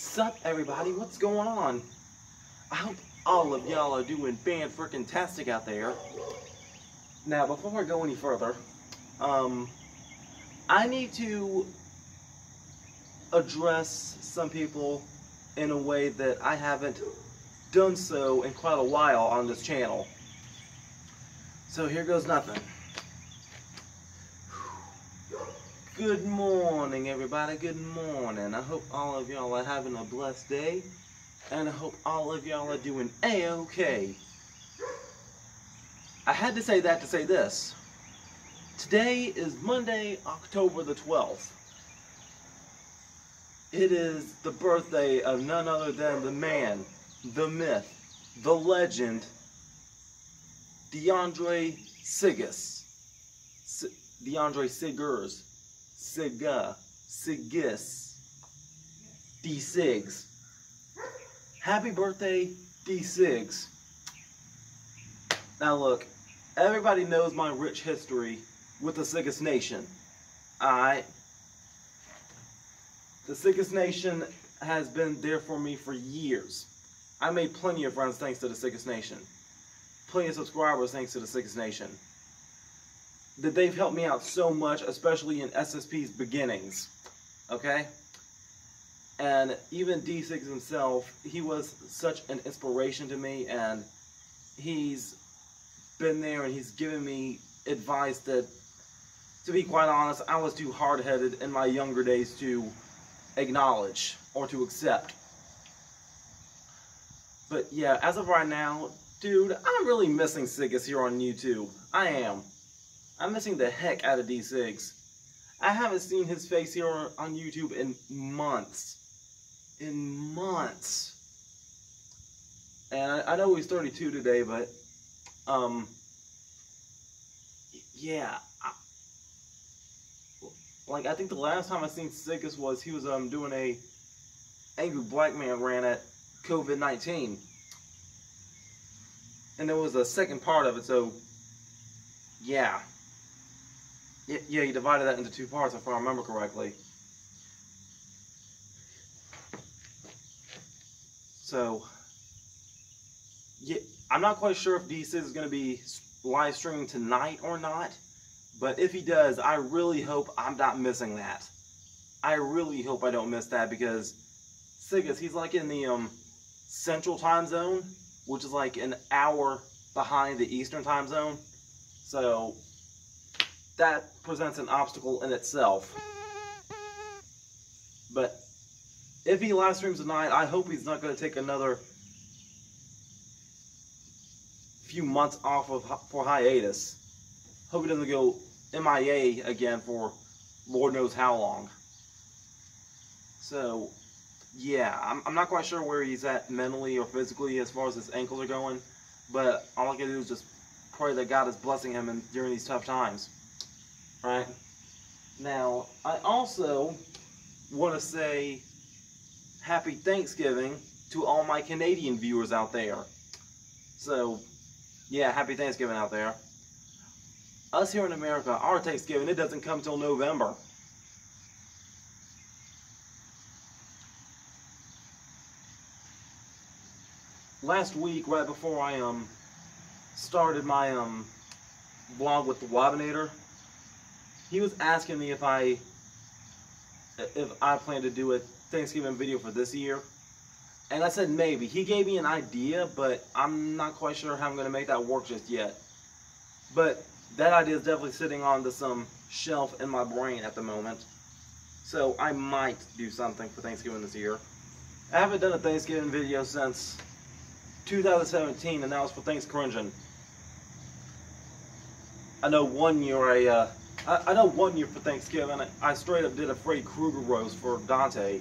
Sup everybody, what's going on? I hope all of y'all are doing fan-frickin-tastic out there. Now, before I go any further, I need to address some people in a way that I haven't done so in quite a while on this channel. So here goes nothing. Good morning, everybody. Good morning. I hope all of y'all are having a blessed day, and I hope all of y'all are doing A-okay. I had to say that to say this. Today is Monday, October the 12th. It is the birthday of none other than the man, the myth, the legend, Sigis. Sigis. D-Sigs. Happy birthday, D-Sigs. Now look, everybody knows my rich history with the Sigis Nation. Alright? The Sigis Nation has been there for me for years. I made plenty of friends thanks to the Sigis Nation. Plenty of subscribers thanks to the Sigis Nation. That they've helped me out so much, especially in SSP's beginnings. Okay? And even D-Sigs himself, he was such an inspiration to me, and he's been there and he's given me advice that, to be quite honest, I was too hard-headed in my younger days to acknowledge or to accept. But yeah, as of right now, dude, I'm really missing Sigis here on YouTube. I am. I'm missing the heck out of D-Sigs. I haven't seen his face here on YouTube in months. And I know he's 32 today, but, yeah. I think the last time I seen Sigis was, he was, doing a Angry Black Man rant at COVID-19. And there was a second part of it, so, yeah. Yeah, he divided that into two parts, if I remember correctly. So, yeah, I'm not quite sure if D-Sigs is going to be live streaming tonight or not. But if he does, I really hope I'm not missing that. I really hope I don't miss that, because Sigis, he's like in the Central Time Zone, which is like an hour behind the Eastern Time Zone. So that presents an obstacle in itself. But if he live streams tonight, I hope he's not going to take another few months off for hiatus. Hope he doesn't go MIA again for Lord knows how long. So, yeah, I'm not quite sure where he's at mentally or physically as far as his ankles are going. But all I can do is just pray that God is blessing him during these tough times. Right? Now, I also want to say Happy Thanksgiving to all my Canadian viewers out there. So, yeah, Happy Thanksgiving out there. Us here in America, our Thanksgiving, it doesn't come till November. Last week, right before I started my vlog with the Wabinator, he was asking me if I plan to do a Thanksgiving video for this year. And I said maybe. He gave me an idea, but I'm not quite sure how I'm going to make that work just yet. But that idea is definitely sitting on this shelf in my brain at the moment. So I might do something for Thanksgiving this year. I haven't done a Thanksgiving video since 2017, and that was for Thankscringing. I know one year I know one year for Thanksgiving, I straight up did a Freddy Krueger roast for Dante.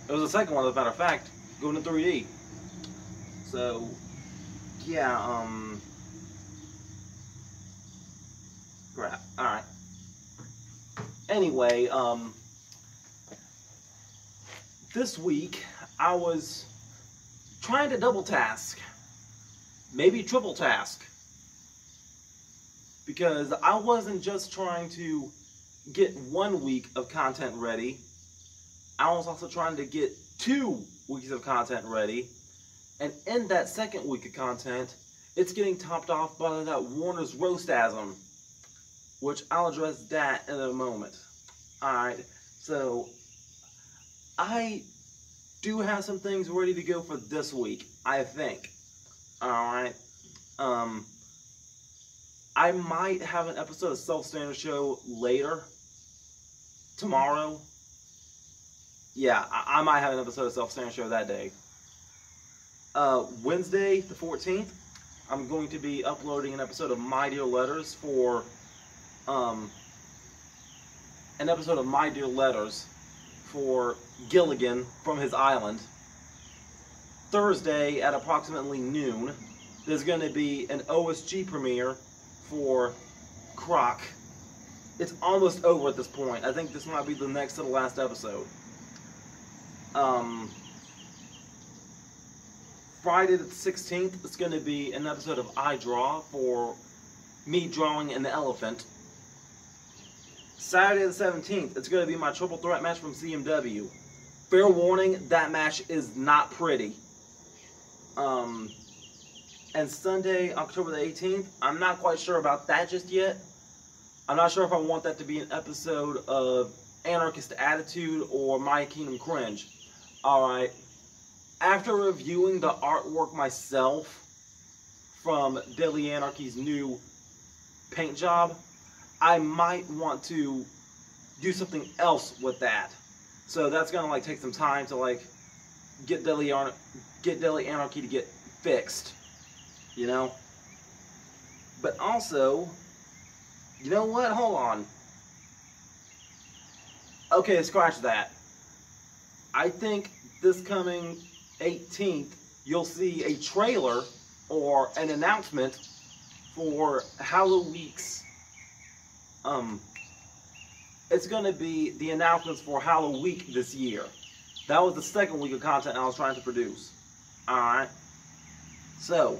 It was the second one, as a matter of fact, going to 3D. So, yeah, crap. Alright. Anyway, this week, I was trying to double task. Maybe triple task. Because I wasn't just trying to get 1 week of content ready. I was also trying to get 2 weeks of content ready. And in that second week of content, it's getting topped off by that Warner's Roastasm, which I'll address that in a moment. Alright, so I do have some things ready to go for this week, I think. Alright. I might have an episode of Self-Standard Show later. Tomorrow. Yeah, I might have an episode of Self-Standard Show that day. Wednesday, the 14th, I'm going to be uploading an episode of My Dear Letters for, Gilligan from his island. Thursday at approximately noon, there's going to be an OSG premiere for Croc. It's almost over at this point. I think this might be the next to the last episode. Friday the 16th, it's going to be an episode of I Draw for me drawing an elephant. Saturday the 17th, it's going to be my triple threat match from CMW. Fair warning, that match is not pretty. And Sunday, October the 18th, I'm not quite sure about that just yet. I'm not sure if I want that to be an episode of Anarchist Attitude or My Kingdom Cringe. Alright. After reviewing the artwork myself from Deadly Anarchy's new paint job, I might want to do something else with that. So that's gonna like take some time to like get Deadly Anarchy to get fixed, you know. But also, you know what? Hold on. Okay, scratch that. I think this coming 18th, you'll see a trailer or an announcement for Halloweek's. It's going to be the announcements for Halloweek this year. That was the second week of content I was trying to produce. Alright. So,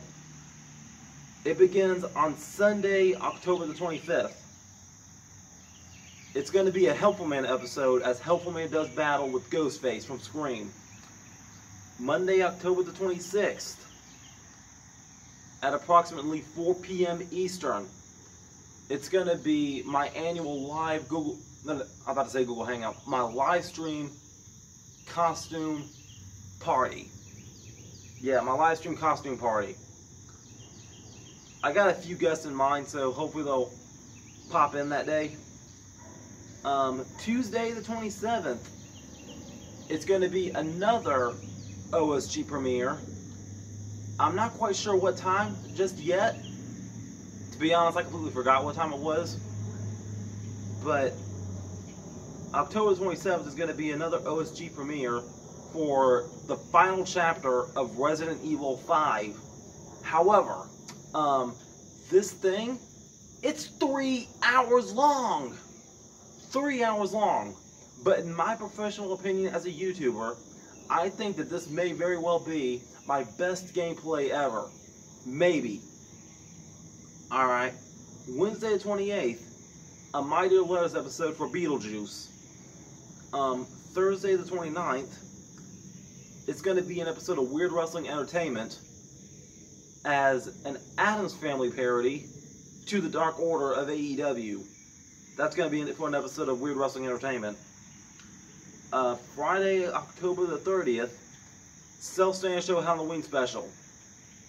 it begins on Sunday, October the 25th. It's going to be a Helpful Man episode as Helpful Man does battle with Ghostface from Scream. Monday, October the 26th, at approximately 4 p.m. Eastern, it's going to be my annual live I'm about to say Google Hangout, my live stream costume party. Yeah, my live stream costume party. I got a few guests in mind, so hopefully they'll pop in that day. Tuesday the 27th, it's going to be another OSG premiere. I'm not quite sure what time just yet. To be honest, I completely forgot what time it was. But October 27th is going to be another OSG premiere for the final chapter of Resident Evil 5. However, this thing, it's 3 hours long. 3 hours long. But in my professional opinion as a YouTuber, I think that this may very well be my best gameplay ever. Maybe. Alright. Wednesday the 28th, a My Dear Letters episode for Beetlejuice. Thursday the 29th, it's going to be an episode of Weird Wrestling Entertainment as an Addams Family parody to the Dark Order of AEW. That's going to be for an episode of Weird Wrestling Entertainment. Friday, October the 30th, Self-Standard Show Halloween Special.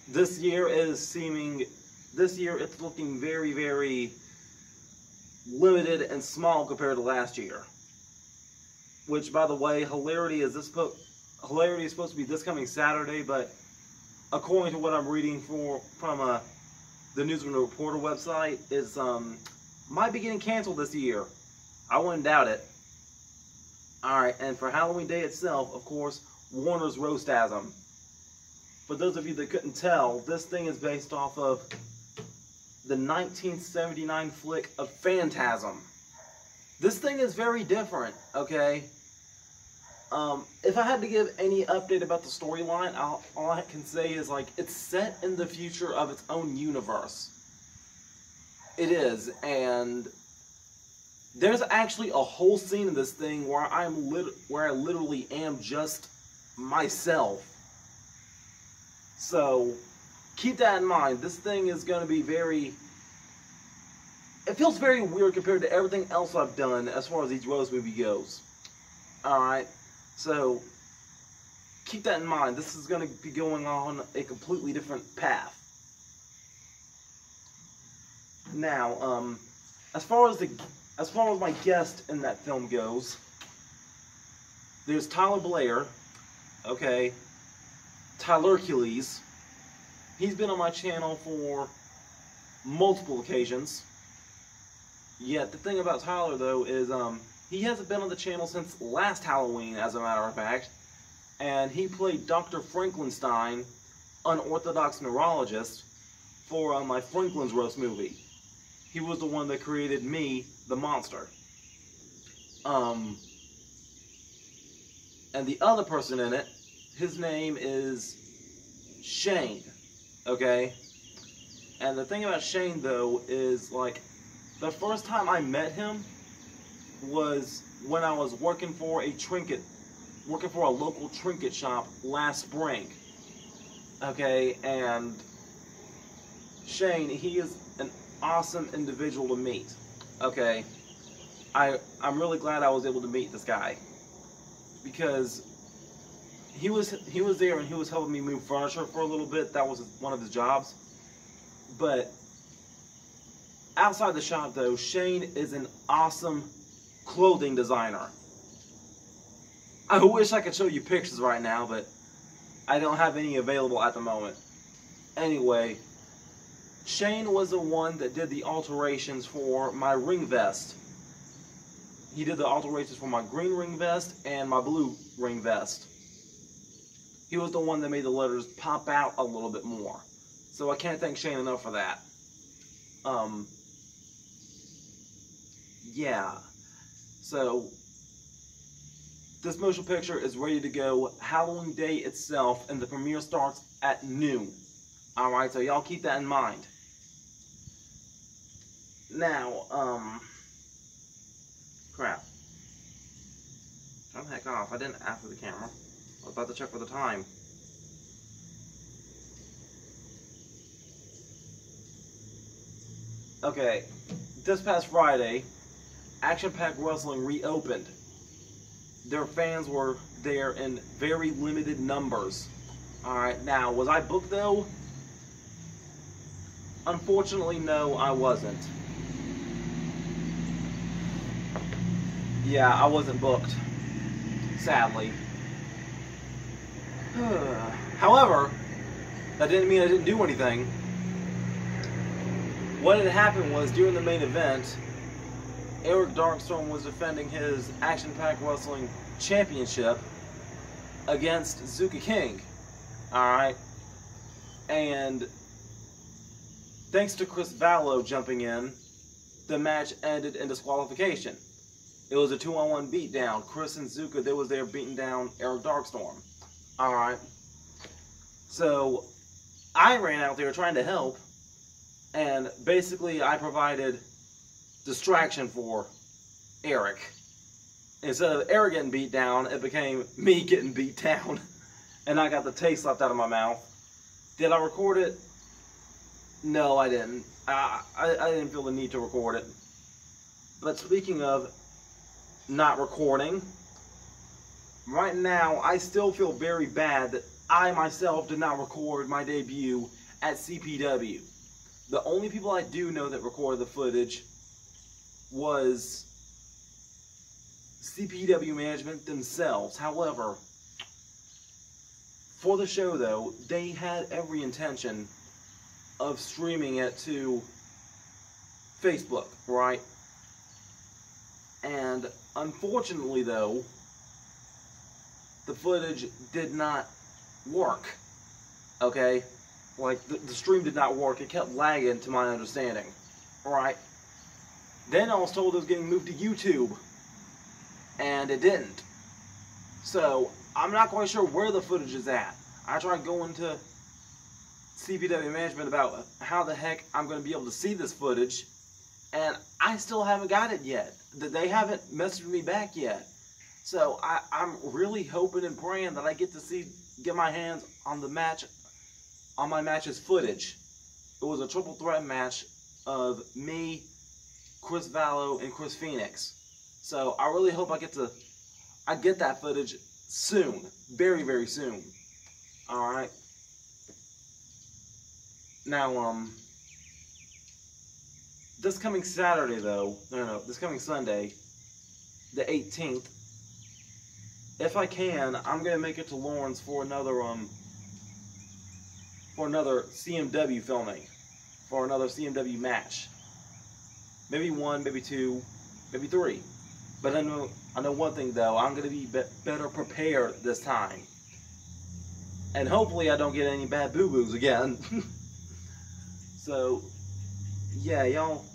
This year it's looking very, very limited and small compared to last year. Which, by the way, Hilarity is supposed to be this coming Saturday, but according to what I'm reading from the News and Reporter website, is might be getting canceled this year. I wouldn't doubt it. Alright, and for Halloween Day itself, of course, Warner's Roastasm. For those of you that couldn't tell, this thing is based off of the 1979 flick of Phantasm. This thing is very different, okay? If I had to give any update about the storyline, all I can say is, like, it's set in the future of its own universe. It is, and there's actually a whole scene in this thing where I literally am just myself. So keep that in mind. This thing is going to be very... It feels very weird compared to everything else I've done as far as each Rose movie goes. Alright, so keep that in mind. This is going to be going on a completely different path. Now, as far as my guest in that film goes, there's Tyler Blair, okay, Tyler Hercules. He's been on my channel for multiple occasions. Yet the thing about Tyler though is he hasn't been on the channel since last Halloween, as a matter of fact, and he played Dr. Frankenstein, unorthodox neurologist, for my Franklin's Roast movie. He was the one that created me, the monster. And the other person in it, his name is Shane, okay? And the thing about Shane though is, like, the first time I met him was when I was working for a local trinket shop last spring. Okay, and Shane, he is an awesome individual to meet. Okay, I'm really glad I was able to meet this guy, because he was there and he was helping me move furniture for a little bit. That was one of his jobs. But outside the shop though, Shane is an awesome clothing designer. I wish I could show you pictures right now, but I don't have any available at the moment. Anyway, Shane was the one that did the alterations for my ring vest. He did the alterations for my green ring vest and my blue ring vest. He was the one that made the letters pop out a little bit more. So I can't thank Shane enough for that. Yeah. So this motion picture is ready to go Halloween day itself, and the premiere starts at noon. Alright, so y'all keep that in mind. Now, crap. Turn the heck off. I didn't after the camera. I was about to check for the time. Okay, this past Friday, Action Pack Wrestling reopened. Their fans were there in very limited numbers. Alright, now, was I booked though? Unfortunately, no, I wasn't. Yeah, I wasn't booked. Sadly. However, that didn't mean I didn't do anything. What had happened was, during the main event, Eric Darkstorm was defending his Action Pack Wrestling Championship against Zuka King. Alright? And thanks to Chris Vallow jumping in, the match ended in disqualification. It was a 2-on-1 beatdown. Chris and Zuka, they was there beating down Eric Darkstorm. Alright? So, I ran out there trying to help, and basically I provided distraction for Eric. Instead of Eric getting beat down, it became me getting beat down. And I got the taste left out of my mouth. Did I record it? No, I didn't. I didn't feel the need to record it. But speaking of not recording, right now I still feel very bad that I myself did not record my debut at CPW. The only people I do know that recorded the footage was CPW management themselves. However, for the show though, they had every intention of streaming it to Facebook, right? And unfortunately though, the footage did not work, okay? Like, the stream did not work. It kept lagging, to my understanding. Alright. Then I was told it was getting moved to YouTube. And it didn't. So, I'm not quite sure where the footage is at. I tried going to CPW management about how the heck I'm going to be able to see this footage. And I still haven't got it yet. They haven't messaged me back yet. So I'm really hoping and praying that I get my hands on my match's footage. It was a triple threat match of me, Chris Vallo, and Chris Phoenix. So I really hope I get that footage soon, very, very soon. All right. Now, this coming Saturday though, this coming Sunday, the 18th. If I can, I'm gonna make it to Lawrence for another CMW filming, for another CMW match. Maybe one, maybe two, maybe three. But I know one thing though. I'm gonna be better prepared this time, and hopefully I don't get any bad boo-boos again. So, yeah, y'all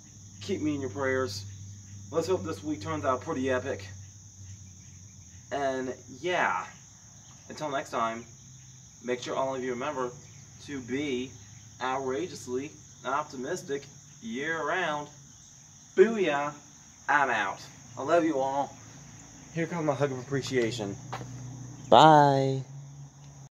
keep me in your prayers. Let's hope this week turns out pretty epic. And yeah, until next time, make sure all of you remember to be outrageously optimistic year-round. Booyah! I'm out. I love you all. Here comes my hug of appreciation. Bye.